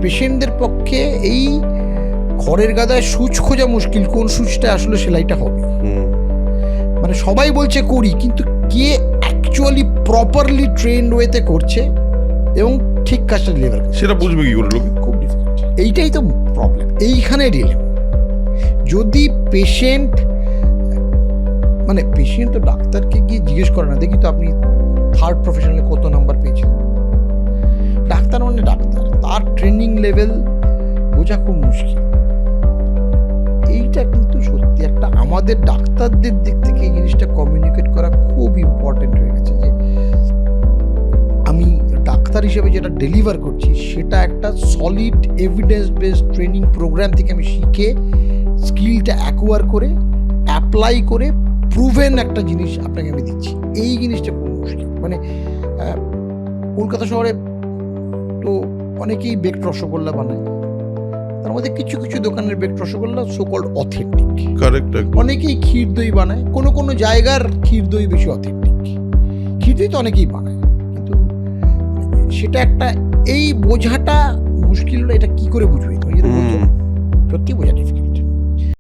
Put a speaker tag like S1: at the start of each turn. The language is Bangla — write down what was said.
S1: পেশেন্টদের পক্ষে এই খড়ের গাদায় সুচ খোঁজা মুশকিল, কোন সুচটা আসলে সেলাইটা হবে। মানে সবাই বলছে করি, কিন্তু কে অ্যাকচুয়ালি প্রপারলি ট্রেন্ড ওয়েতে করছে এবং ঠিক কাজটা ডেলিভার করছে
S2: সেটা বুঝবে কি করে লোকে?
S1: খুব ডিফিকাল্ট। এইটাই তো প্রবলেম, এইখানে ডিলেম। যদি পেশেন্ট তো ডাক্তারকে গিয়ে জিজ্ঞেস করে না, দেখি তো আপনি থার্ড প্রফেশনালে কত নাম্বার পেয়েছেন। ডাক্তার মানে ডাক্তার, তার ট্রেনিং লেভেল বোঝা খুব মুশকিল। এইটা কিন্তু সত্যি একটা আমাদের ডাক্তারদের দিক থেকে এই জিনিসটা কমিউনিকেট করা খুব ইম্পর্টেন্ট হয়ে গেছে, যে আমি ডাক্তার হিসেবে যেটা ডেলিভার করছি সেটা একটা solid evidence based training program থেকে আমি শিখে স্কিলটা অ্যাকোয়ার করে অ্যাপ্লাই করে প্রুভেন একটা জিনিস আপনাকে আমি দিচ্ছি। এই জিনিসটা খুব মুশকিল। মানে কলকাতা শহরে তো অনেকেই বেকড রসগোল্লা বানায়, তার মধ্যে কিছু কিছু দোকানের baked rasgulla so-called authentic.
S2: Correct.
S1: অনেকেই ক্ষীর দই বানায়, কোনো কোনো জায়গার ক্ষীর দই বেশি অথেন্টিক। ক্ষীর দই তো অনেকেই বানায়, কিন্তু সেটা একটা এই বোঝাটা মুশকিল হলো। এটা কি করে বুঝবে? সত্যি বোঝা ডিফিকাল্ট।